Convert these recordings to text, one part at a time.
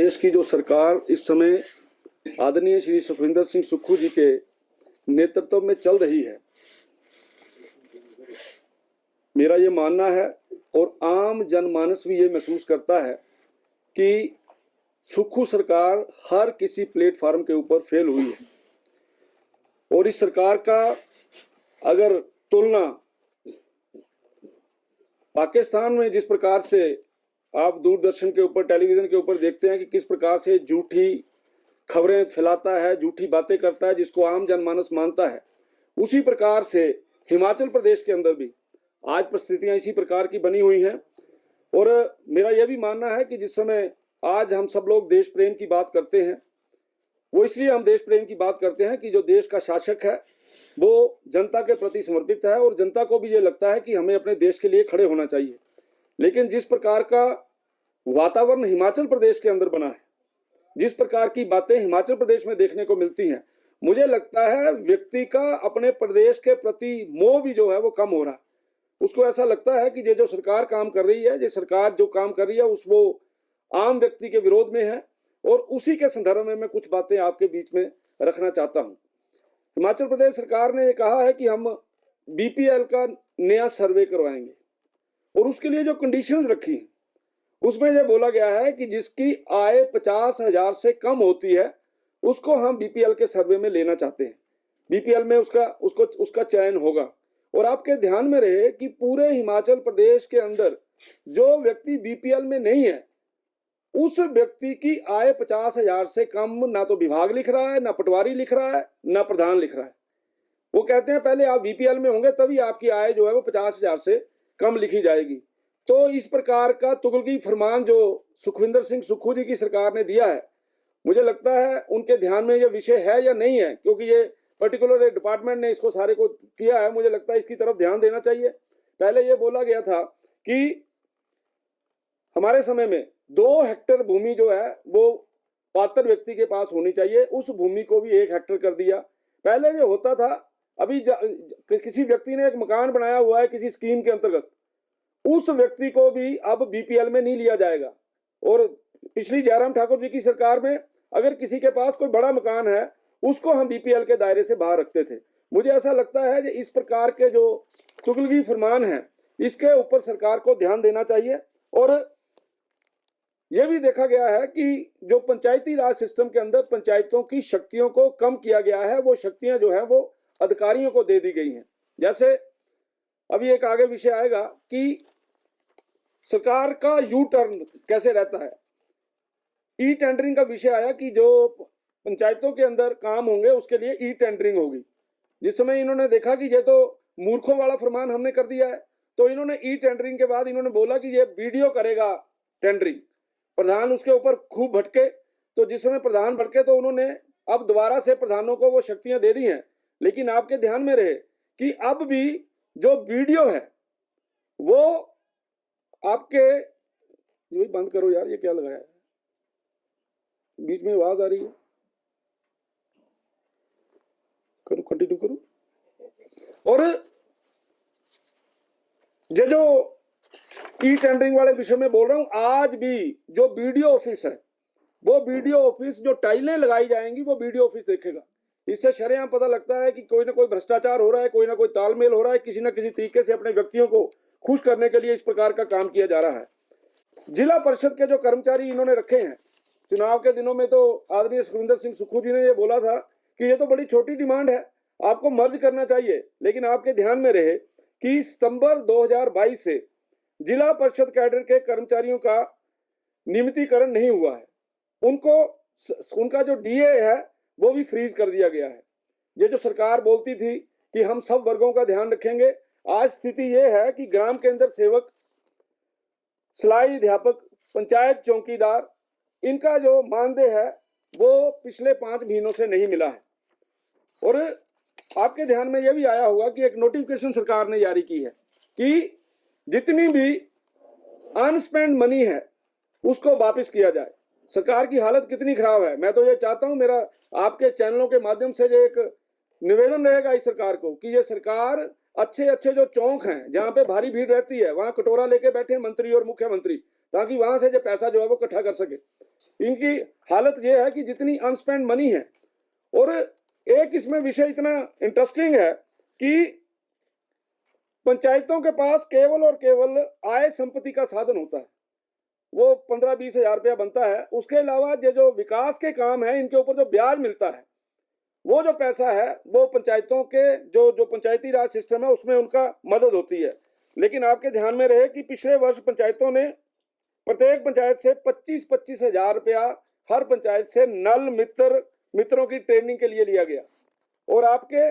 प्रदेश की जो सरकार इस समय आदरणीय श्री सुखविंदर सिंह सुक्खू जी के नेतृत्व में चल रही है, मेरा ये मानना है और आम जनमानस भी ये महसूस करता है कि सुक्खू सरकार हर किसी प्लेटफार्म के ऊपर फेल हुई है। और इस सरकार का अगर तुलना पाकिस्तान में जिस प्रकार से आप दूरदर्शन के ऊपर, टेलीविजन के ऊपर देखते हैं कि किस प्रकार से झूठी खबरें फैलाता है, झूठी बातें करता है, जिसको आम जनमानस मानता है, उसी प्रकार से हिमाचल प्रदेश के अंदर भी आज परिस्थितियां इसी प्रकार की बनी हुई हैं। और मेरा यह भी मानना है कि जिस समय आज हम सब लोग देश प्रेम की बात करते हैं, वो इसलिए हम देश प्रेम की बात करते हैं कि जो देश का शासक है वो जनता के प्रति समर्पित है और जनता को भी ये लगता है कि हमें अपने देश के लिए खड़े होना चाहिए। लेकिन जिस प्रकार का वातावरण हिमाचल प्रदेश के अंदर बना है, जिस प्रकार की बातें हिमाचल प्रदेश में देखने को मिलती हैं, मुझे लगता है व्यक्ति का अपने प्रदेश के प्रति मोह भी जो है वो कम हो रहा है। उसको ऐसा लगता है कि ये जो सरकार काम कर रही है, ये सरकार जो काम कर रही है उस वो आम व्यक्ति के विरोध में है। और उसी के संदर्भ में मैं कुछ बातें आपके बीच में रखना चाहता हूं। हिमाचल प्रदेश सरकार ने ये कहा है कि हम बीपीएल का नया सर्वे करवाएंगे और उसके लिए जो कंडीशंस रखी हैं उसमें यह बोला गया है कि जिसकी आय 50,000 से कम होती है उसको हम बीपीएल के सर्वे में लेना चाहते हैं। बीपीएल में उसका चयन होगा। और आपके ध्यान में रहे कि पूरे हिमाचल प्रदेश के अंदर जो व्यक्ति बीपीएल में नहीं है, उस व्यक्ति की आय 50,000 से कम ना तो विभाग लिख रहा है, ना पटवारी लिख रहा है, ना प्रधान लिख रहा है। वो कहते हैं पहले आप बीपीएल में होंगे तभी आपकी आय जो है वो 50,000 से कम लिखी जाएगी। तो इस प्रकार का तुगलकी फरमान जो सुखविंदर सिंह सुक्खू जी की सरकार ने दिया है, मुझे लगता है उनके ध्यान में यह विषय है या नहीं है, क्योंकि ये पर्टिकुलर डिपार्टमेंट ने इसको सारे को किया है। मुझे लगता है इसकी तरफ ध्यान देना चाहिए। पहले ये बोला गया था कि हमारे समय में 2 हेक्टेयर भूमि जो है वो पात्र व्यक्ति के पास होनी चाहिए, उस भूमि को भी 1 हेक्टेयर कर दिया। पहले जो होता था, अभी किसी व्यक्ति ने एक मकान बनाया हुआ है किसी स्कीम के अंतर्गत, उस व्यक्ति को भी अब बीपीएल में नहीं लिया जाएगा। और पिछली जयराम ठाकुर जी की सरकार में अगर किसी के पास कोई बड़ा मकान है उसको हम बीपीएल के दायरे से बाहर रखते थे। मुझे ऐसा लगता है कि इस प्रकार के जो तुगलकी फरमान है इसके ऊपर सरकार को ध्यान देना चाहिए। और यह भी देखा गया है कि जो पंचायती राज सिस्टम के अंदर पंचायतों की शक्तियों को कम किया गया है, वो शक्तियां जो है वो अधिकारियों को दे दी गई हैं। जैसे अभी एक आगे विषय आएगा कि सरकार का यू टर्न कैसे रहता है। ई टेंडरिंग का विषय आया कि जो पंचायतों के अंदर काम होंगे उसके लिए ई टेंडरिंग होगी। जिस समय इन्होंने देखा कि ये तो मूर्खों वाला फरमान हमने कर दिया है, तो इन्होंने ई टेंडरिंग के बाद इन्होंने बोला कि ये वीडियो करेगा टेंडरिंग। प्रधान उसके ऊपर खूब भटके, तो जिस समय प्रधान भटके तो उन्होंने अब दोबारा से प्रधानों को वो शक्तियां दे दी हैं। लेकिन आपके ध्यान में रहे कि अब भी जो वीडियो है वो आपके, ये बंद करो यार, ये क्या लगाया है, बीच में आवाज आ रही है, करो, कंटिन्यू करो। और ये जो ई टेंडरिंग वाले विषय में बोल रहा हूं, आज भी जो बीडीओ ऑफिस है वो बीडीओ ऑफिस, जो टाइलें लगाई जाएंगी वो बीडीओ ऑफिस देखेगा। इससे शरेआम पता लगता है कि कोई ना कोई भ्रष्टाचार हो रहा है, कोई ना कोई तालमेल हो रहा है, किसी ना किसी तरीके से अपने व्यक्तियों को खुश करने के लिए इस प्रकार का काम किया जा रहा है। जिला परिषद के जो कर्मचारी इन्होंने रखे हैं, चुनाव के दिनों में तो आदरणीय सुखविंदर सिंह सुक्खू जी ने ये बोला था कि ये तो बड़ी छोटी डिमांड है, आपको मर्ज करना चाहिए। लेकिन आपके ध्यान में रहे कि सितंबर 2022 से जिला परिषद कैडर के कर्मचारियों का नियमितीकरण नहीं हुआ है। उनका जो डीए है वो भी फ्रीज कर दिया गया है। ये जो सरकार बोलती थी कि हम सब वर्गों का ध्यान रखेंगे, आज स्थिति ये है कि ग्राम केंद्र सेवक, सिलाई अध्यापक, पंचायत चौकीदार, इनका जो मानदेय है वो पिछले 5 महीनों से नहीं मिला है। और आपके ध्यान में यह भी आया होगा कि एक नोटिफिकेशन सरकार ने जारी की है कि जितनी भी अनस्पेंड मनी है उसको वापस किया जाए। सरकार की हालत कितनी खराब है। मैं तो ये चाहता हूं, मेरा आपके चैनलों के माध्यम से जो एक निवेदन रहेगा इस सरकार को कि ये सरकार अच्छे अच्छे जो चौक हैं जहां पे भारी भीड़ रहती है वहां कटोरा लेके बैठे मंत्री और मुख्यमंत्री, ताकि वहां से जो पैसा जो है वो इकट्ठा कर सके। इनकी हालत ये है कि जितनी अनस्पेंड मनी है। और एक इसमें विषय इतना इंटरेस्टिंग है कि पंचायतों के पास केवल और केवल आय संपत्ति का साधन होता है, वो 15-20 हजार रुपया बनता है। उसके अलावा ये जो विकास के काम है, इनके ऊपर जो ब्याज मिलता है, वो जो पैसा है वो पंचायतों के जो पंचायती राज सिस्टम है उसमें उनका मदद होती है। लेकिन आपके ध्यान में रहे कि पिछले वर्ष पंचायतों ने प्रत्येक पंचायत से 25-25 हजार रुपया हर पंचायत से नल मित्रों की ट्रेनिंग के लिए लिया गया। और आपके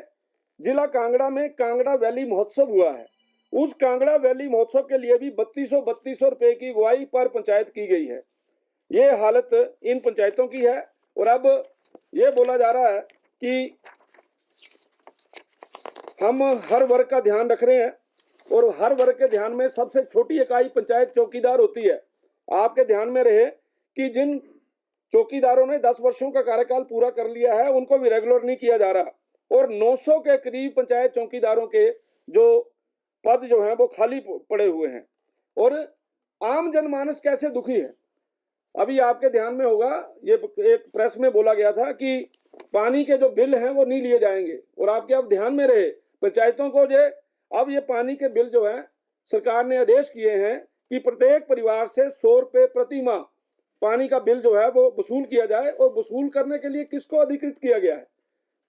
जिला कांगड़ा में कांगड़ा वैली महोत्सव हुआ है, उस कांगड़ा वैली महोत्सव के लिए भी 3200 रुपए की अगुवाई पर पंचायत की गई है। ये हालत इन पंचायतों की है। और अब ये बोला जा रहा है कि हम हर वर्ग का ध्यान रख रहे हैं, और हर वर्ग के ध्यान में सबसे छोटी इकाई पंचायत चौकीदार होती है। आपके ध्यान में रहे कि जिन चौकीदारों ने 10 वर्षों का कार्यकाल पूरा कर लिया है, उनको भी रेगुलर नहीं किया जा रहा, और 900 के करीब पंचायत चौकीदारों के जो पद जो हैं वो खाली पड़े हुए हैं। और आम जनमानस कैसे दुखी है, अभी आपके ध्यान में होगा, ये एक प्रेस में बोला गया था कि पानी के जो बिल हैं वो नहीं लिए जाएंगे। और आपके अब ध्यान में रहे पंचायतों को अब ये पानी के बिल जो है सरकार ने आदेश किए हैं कि प्रत्येक परिवार से 100 रुपये प्रति माह पानी का बिल जो है वो वसूल किया जाए। और वसूल करने के लिए किसको अधिकृत किया गया है?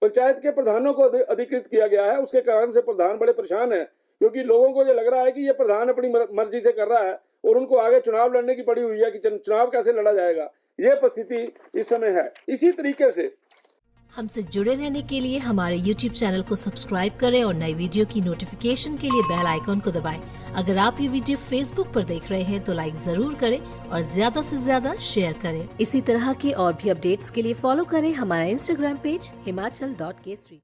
पंचायत के प्रधानों को अधिकृत किया गया है। उसके कारण से प्रधान बड़े परेशान है, क्योंकि लोगों को ये लग रहा है कि ये प्रधान अपनी मर्जी से कर रहा है और उनको आगे चुनाव लड़ने की पड़ी हुई है कि चुनाव कैसे लड़ा जाएगा। ये परिस्थिति इस समय है। इसी तरीके से हमसे जुड़े रहने के लिए हमारे YouTube चैनल को सब्सक्राइब करें और नई वीडियो की नोटिफिकेशन के लिए बेल आइकॉन को दबाएं। अगर आप ये वीडियो Facebook पर देख रहे हैं तो लाइक जरूर करें और ज्यादा से ज्यादा शेयर करें। इसी तरह के और भी अपडेट्स के लिए फॉलो करें हमारा Instagram पेज himachal.k3।